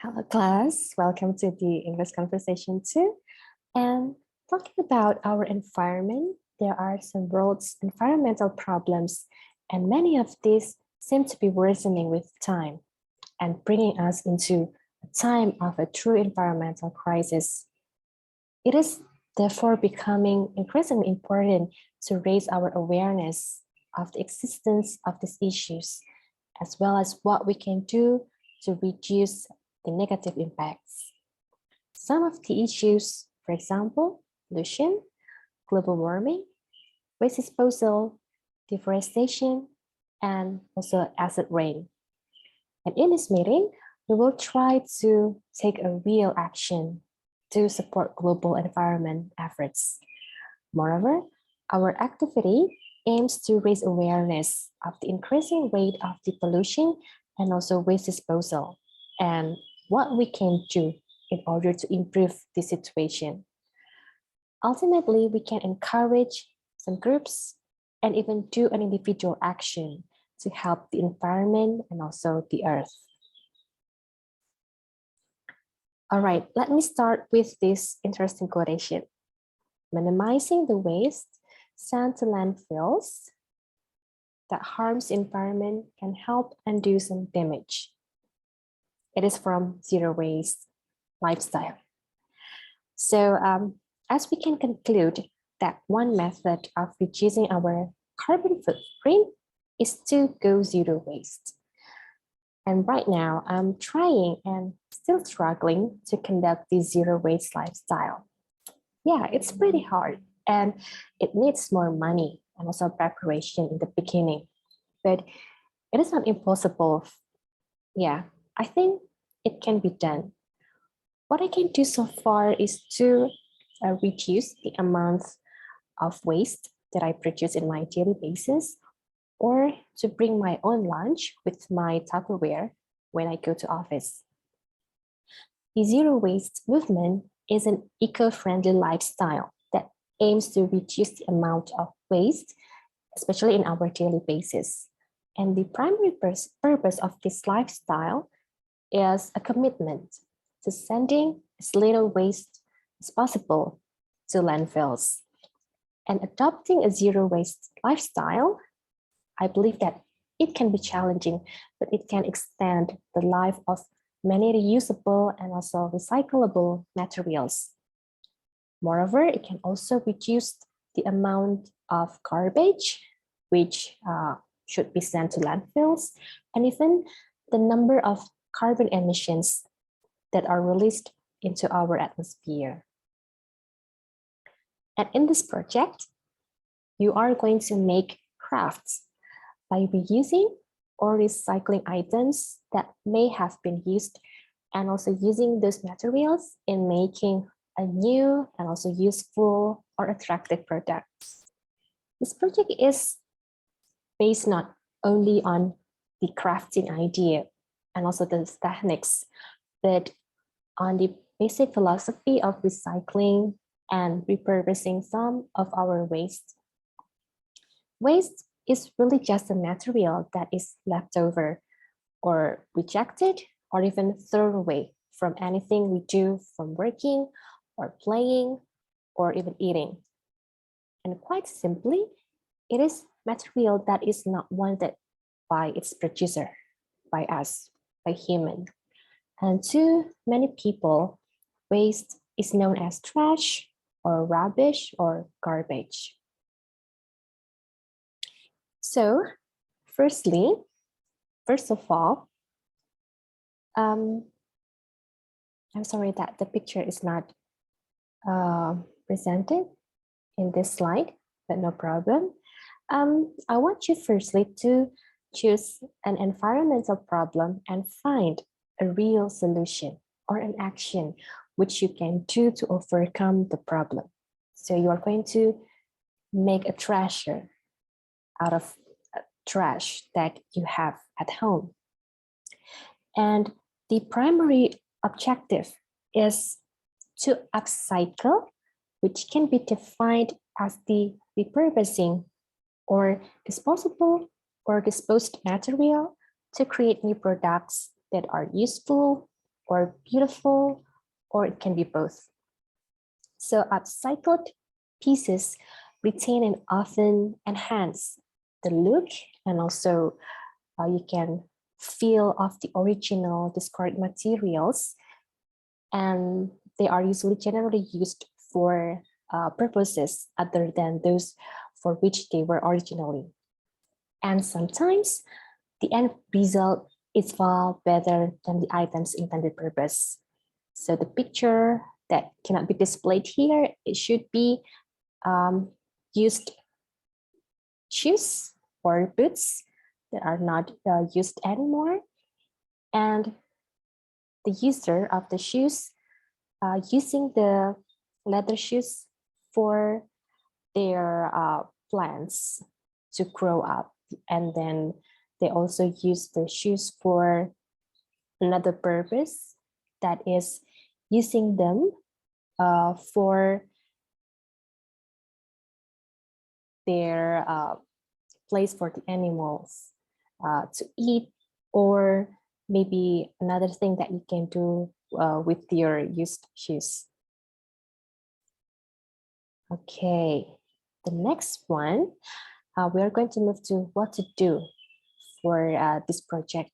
Hello, class. Welcome to the English Conversation 2. And talking about our environment, there are some world's environmental problems, and many of these seem to be worsening with time and bringing us into a time of a true environmental crisis. It is therefore becoming increasingly important to raise our awareness of the existence of these issues, as well as what we can do to reduce the negative impacts. Some of the issues, for example, pollution, global warming, waste disposal, deforestation, and also acid rain. And in this meeting, we will try to take a real action to support global environment efforts. Moreover, our activity aims to raise awareness of the increasing rate of the pollution and also waste disposal and what we can do in order to improve the situation. Ultimately, we can encourage some groups and even do an individual action to help the environment and also the earth. All right, let me start with this interesting quotation. Minimizing the waste sent to landfills that harms the environment can help undo some damage. It is from Zero Waste Lifestyle. So as we can conclude that one method of reducing our carbon footprint is to go zero waste. And right now I'm trying and still struggling to conduct the zero waste lifestyle. Yeah, it's pretty hard and it needs more money and also preparation in the beginning, but it is not impossible. Yeah, I think it can be done. What I can do so far is to reduce the amount of waste that I produce in my daily basis, or to bring my own lunch with my Tupperware when I go to office. The zero waste movement is an eco-friendly lifestyle that aims to reduce the amount of waste, especially in our daily basis. And the primary purpose of this lifestyle is a commitment to sending as little waste as possible to landfills. And adopting a zero waste lifestyle, I believe that it can be challenging, but it can extend the life of many reusable and also recyclable materials. Moreover, it can also reduce the amount of garbage which should be sent to landfills, and even the number of carbon emissions that are released into our atmosphere. And in this project, you are going to make crafts by reusing or recycling items that may have been used and also using those materials in making a new and also useful or attractive products. This project is based not only on the crafting idea and also the techniques, but on the basic philosophy of recycling and repurposing some of our waste. Waste is really just a material that is left over or rejected or even thrown away from anything we do, from working or playing or even eating. And quite simply, it is material that is not wanted by its producer, by us, by human. And to many people, waste is known as trash or rubbish or garbage. So, first of all, I'm sorry that the picture is not presented in this slide, but no problem. I want you firstly to choose an environmental problem and find a real solution or an action which you can do to overcome the problem. So you are going to make a treasure out of trash that you have at home. And the primary objective is to upcycle, which can be defined as the repurposing or disposable or disposed material to create new products that are useful or beautiful, or it can be both. So upcycled pieces retain and often enhance the look, and also you can feel of the original discarded materials, and they are usually generally used for purposes other than those for which they were originally. And sometimes the end result is far better than the item's intended purpose. So the picture that cannot be displayed here, it should be used shoes or boots that are not used anymore. And the user of the shoes using the leather shoes for their plants to grow up. And then they also use the shoes for another purpose, that is using them for their place for the animals to eat, or maybe another thing that you can do with your used shoes. Okay, the next one, we are going to move to what to do for this project.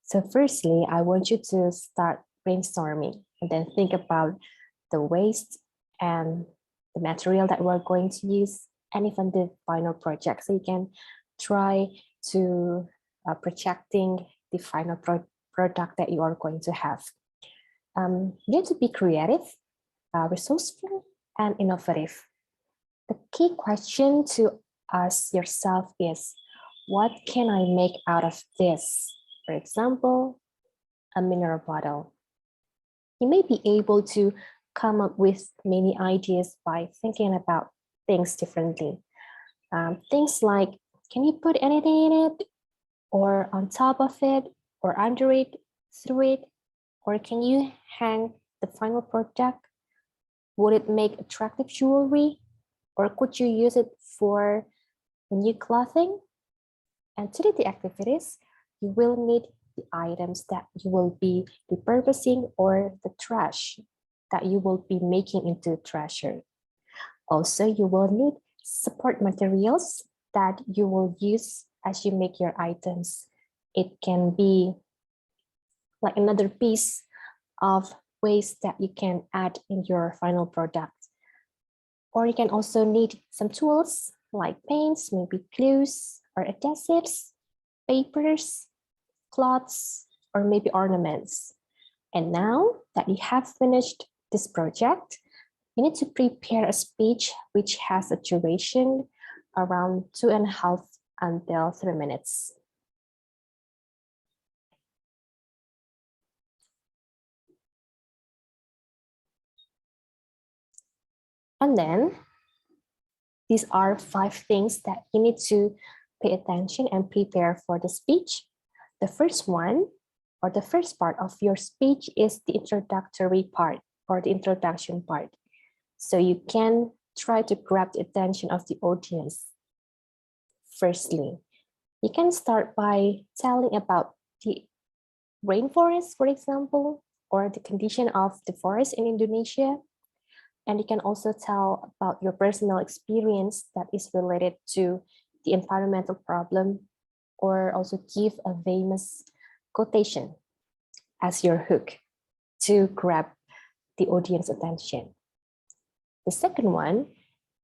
So firstly, I want you to start brainstorming and then think about the waste and the material that we're going to use, and even the final project. So you can try to projecting the final product that you are going to have. You need to be creative, resourceful, and innovative. The key question to ask yourself is, what can I make out of this? For example, a mineral bottle. You may be able to come up with many ideas by thinking about things differently. Things like, can you put anything in it, or on top of it, or under it, through it, or can you hang the final product? Would it make attractive jewelry, or could you use it for new clothing? And to do the activities, you will need the items that you will be repurposing, or the trash that you will be making into treasure. Also, you will need support materials that you will use as you make your items. It can be like another piece of waste that you can add in your final product. Or you can also need some tools like paints, maybe glues or adhesives, papers, cloths, or maybe ornaments. And now that you have finished this project, you need to prepare a speech which has a duration around 2.5 until 3 minutes. And then these are 5 things that you need to pay attention and prepare for the speech. The first one, or the first part of your speech, is the introductory part, or the introduction part. So you can try to grab the attention of the audience. Firstly, you can start by telling about the rainforest, for example, or the condition of the forest in Indonesia. And you can also tell about your personal experience that is related to the environmental problem, or also give a famous quotation as your hook to grab the audience attention. The second one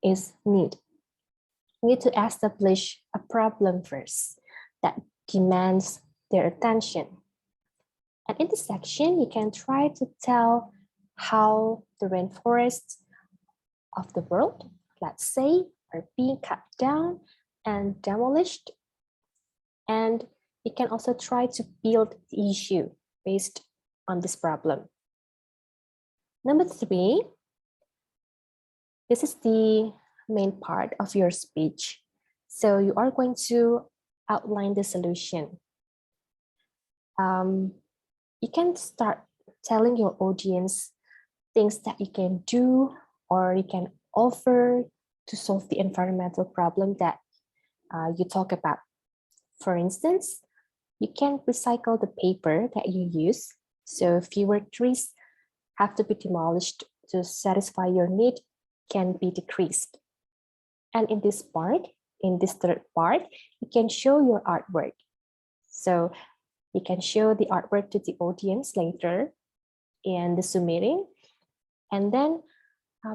is need. You need to establish a problem first that demands their attention. And in this section, you can try to tell how the rainforests of the world, let's say, are being cut down and demolished. And you can also try to build the issue based on this problem. Number 3, this is the main part of your speech. So you are going to outline the solution. You can start telling your audience things that you can do or you can offer to solve the environmental problem that you talk about. For instance, you can recycle the paper that you use So fewer trees have to be demolished to satisfy your need can be decreased. And in this part, in this third part, you can show your artwork. So you can show the artwork to the audience later in the Zoom meeting. And then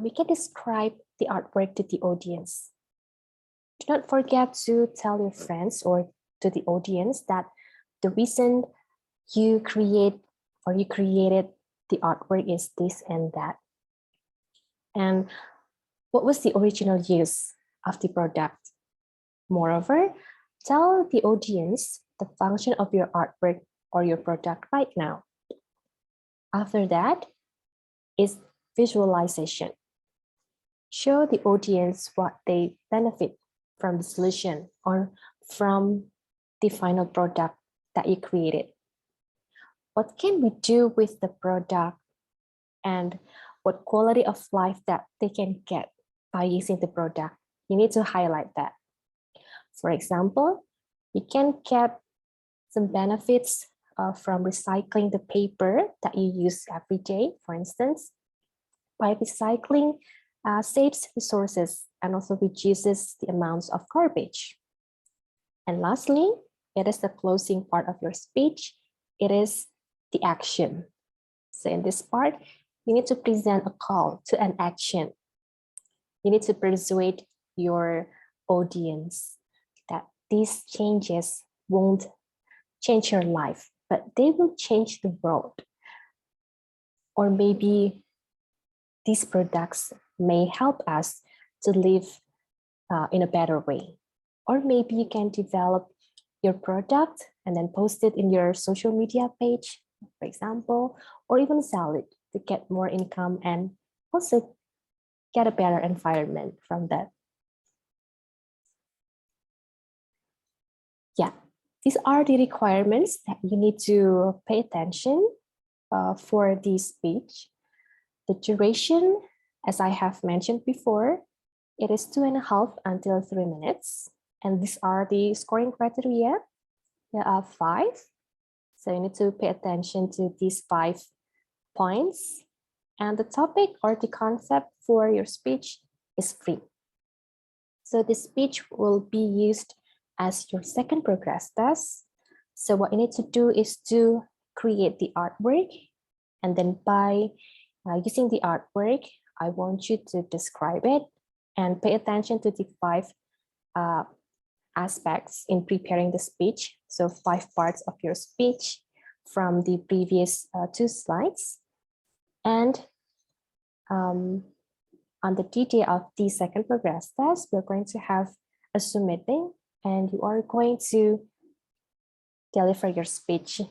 we can describe the artwork to the audience. Do not forget to tell your friends or to the audience that the reason you created the artwork is this and that. And what was the original use of the product? Moreover, tell the audience the function of your artwork or your product right now. After that is visualization. Show the audience what they benefit from the solution or from the final product that you created. What can we do with the product and what quality of life that they can get by using the product? You need to highlight that. For example, you can get some benefits from recycling the paper that you use every day. For instance, by recycling saves resources and also reduces the amounts of garbage. And lastly, it is the closing part of your speech. It is the action. So in this part, you need to present a call to an action. You need to persuade your audience that these changes won't change your life, but they will change the world. Or maybe these products may help us to live in a better way. Or maybe you can develop your product and then post it in your social media page, for example, or even sell it to get more income and also get a better environment from that. Yeah, these are the requirements that you need to pay attention for this speech. The duration, as I have mentioned before, it is 2.5 until 3 minutes. And these are the scoring criteria. There are 5. So you need to pay attention to these 5 points. And the topic or the concept for your speech is free. So the speech will be used as your second progress test. So what you need to do is to create the artwork. And then by using the artwork, I want you to describe it and pay attention to the 5 aspects in preparing the speech. So 5 parts of your speech from the previous 2 slides. And on the detail of the second progress test, we're going to have a Zoom meeting and you are going to deliver your speech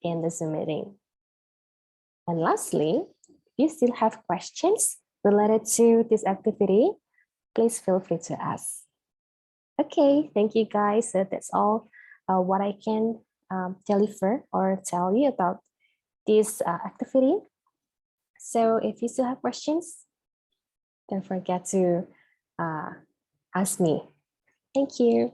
in the Zoom meeting. And lastly, if you still have questions related to this activity, please feel free to ask. Okay, thank you guys. So that's all what I can deliver or tell you about this activity. So if you still have questions, don't forget to ask me. Thank you.